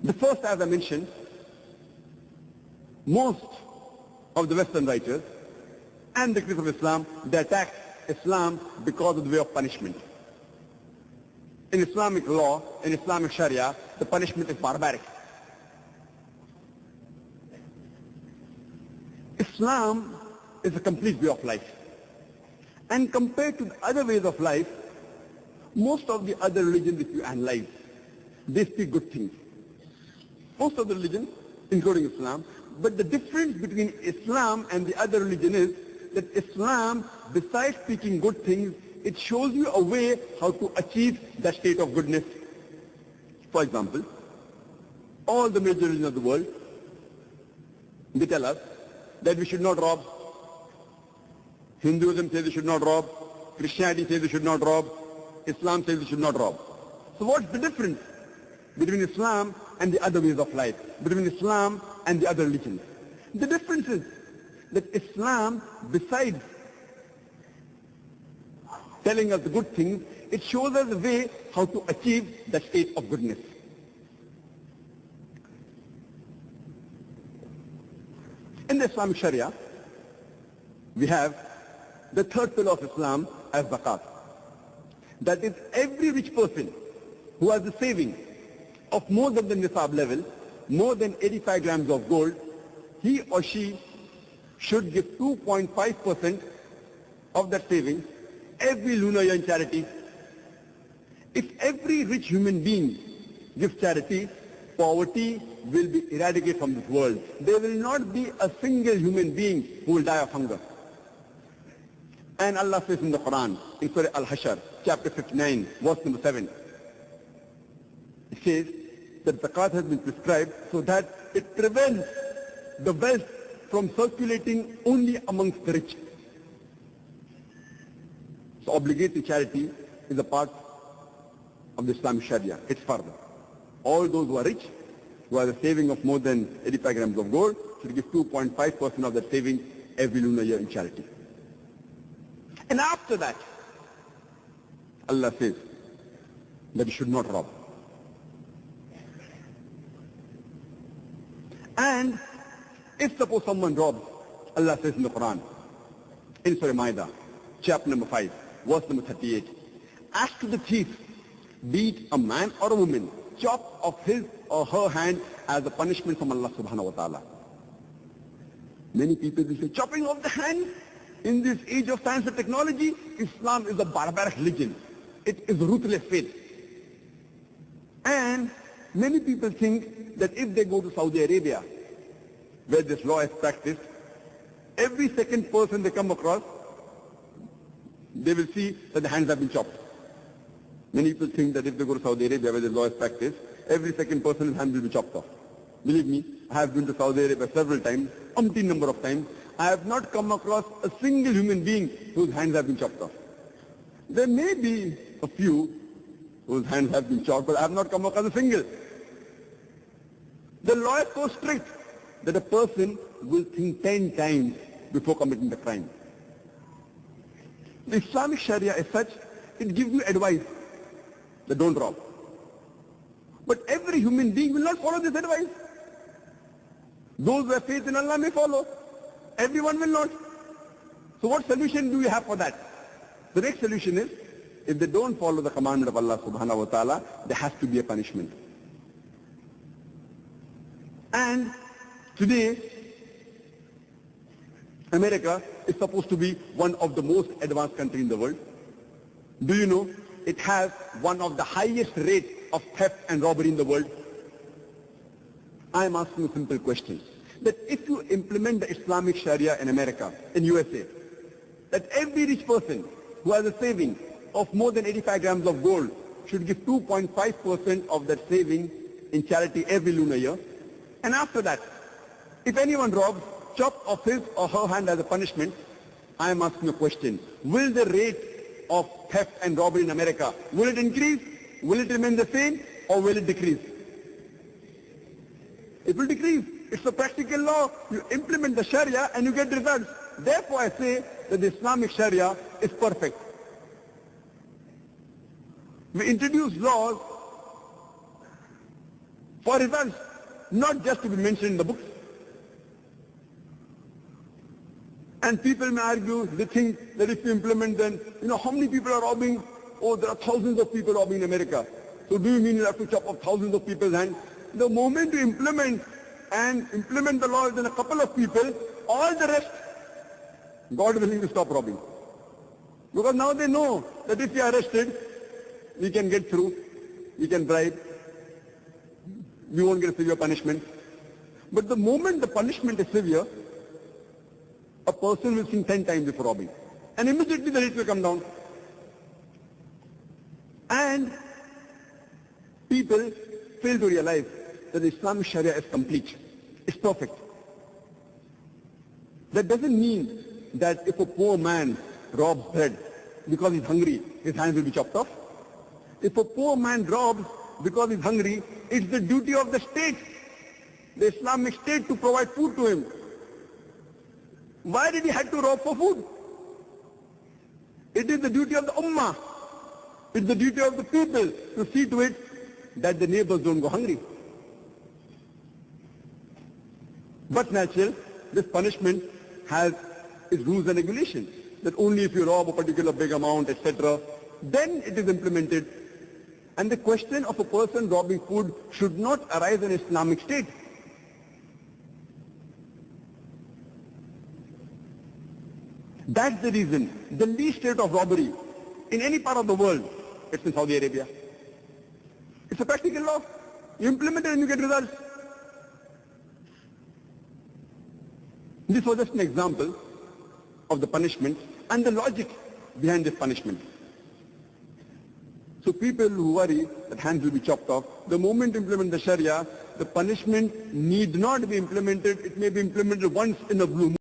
The first, as I mentioned, most of the Western writers and the critics of Islam, they attack Islam because of the way of punishment. In Islamic law, in Islamic Sharia, the punishment is barbaric. Islam is a complete way of life. And compared to the other ways of life, most of the other religions, if you analyze, they speak good things. Most of the religions, including Islam, but the difference between Islam and the other religion is that Islam, besides speaking good things, it shows you a way how to achieve that state of goodness. For example, all the major religions of the world, they tell us that we should not rob. Hinduism says we should not rob. Christianity says we should not rob. Islam says we should not rob. So what's the difference between Islam and the other ways of life, between Islam and the other religions? The difference is that Islam, besides telling us the good things, it shows us a way how to achieve that state of goodness. In the Islamic Sharia, we have the third pillar of Islam as zakat. That is, every rich person who has a saving of more than the nisab level, more than 85 grams of gold, he or she should give 2.5% of that saving every lunar year in charity. If every rich human being gives charity, poverty will be eradicated from this world. There will not be a single human being who will die of hunger. And Allah says in the Quran, in Surah Al-Hashr, chapter 59, verse number 7, it says that zakat has been prescribed so that it prevents the wealth from circulating only amongst the rich. So obligatory charity is a part of the Islamic Sharia. It's further. All those who are rich, who have a saving of more than 85 grams of gold, should give 2.5% of that saving every lunar year in charity. And after that, Allah says that you should not rob. And if suppose someone robs, Allah says in the Quran, in Surah Ma'idah, chapter number 5, verse number 38, as to the thief, be it a man or a woman, chop off his or her hand as a punishment from Allah subhanahu wa ta'ala. Many people will say, chopping off the hand in this age of science and technology, Islam is a barbaric religion. It is ruthless faith. And many people think that if they go to Saudi Arabia, where this law is practiced, every second person they come across, they will see that the hands have been chopped. Many people think that if they go to Saudi Arabia, where this law is practiced, every second person's hand will be chopped off. Believe me, I have been to Saudi Arabia several times, umpteen number of times. I have not come across a single human being whose hands have been chopped off. There may be a few whose hands have been chopped, but I have not come across a single. The law is so strict that a person will think 10 times before committing the crime. The Islamic Sharia is such, it gives you advice that don't rob. But every human being will not follow this advice. Those who have faith in Allah may follow. Everyone will not. So what solution do we have for that? The next solution is, if they don't follow the commandment of Allah subhanahu wa ta'ala, there has to be a punishment. And today, America is supposed to be one of the most advanced countries in the world. Do you know, it has one of the highest rates of theft and robbery in the world. I am asking a simple question, that if you implement the Islamic Sharia in America, in USA, that every rich person who has a saving of more than 85 grams of gold should give 2.5% of that saving in charity every lunar year. And after that, if anyone robs, chop off his or her hand as a punishment. I am asking a question, will the rate of theft and robbery in America, will it increase? Will it remain the same, or will it decrease? It will decrease. It's a practical law. You implement the Sharia and you get results. Therefore I say that the Islamic Sharia is perfect. We introduce laws for results, not just to be mentioned in the books. And people may argue, they think that if you implement then, how many people are robbing? Oh, there are thousands of people robbing in America. So do you mean you have to chop off thousands of people's hands? The moment you implement the law within a couple of people, all the rest, God willing, to stop robbing. Because now they know that if you are arrested, we can get through, we can bribe, we won't get a severe punishment. But the moment the punishment is severe, a person will sin 10 times before robbing. And immediately the rate will come down. And people fail to realize that Islamic Sharia is complete. It's perfect. That doesn't mean that if a poor man robs bread because he's hungry, his hands will be chopped off. If a poor man robs because he's hungry, it's the duty of the state, the Islamic state, to provide food to him. Why did he have to rob for food? It is the duty of the ummah. It's the duty of the people to see to it that the neighbors don't go hungry. But natural, this punishment has its rules and regulations, that only if you rob a particular big amount, etc., then it is implemented. And the question of a person robbing food should not arise in Islamic State. That's the reason the least rate of robbery in any part of the world, it's in Saudi Arabia. It's a practical law. You implement it and you get results. This was just an example of the punishment and the logic behind this punishment. So people who worry that hands will be chopped off, the moment you implement the Sharia, the punishment need not be implemented. It may be implemented once in a blue moon.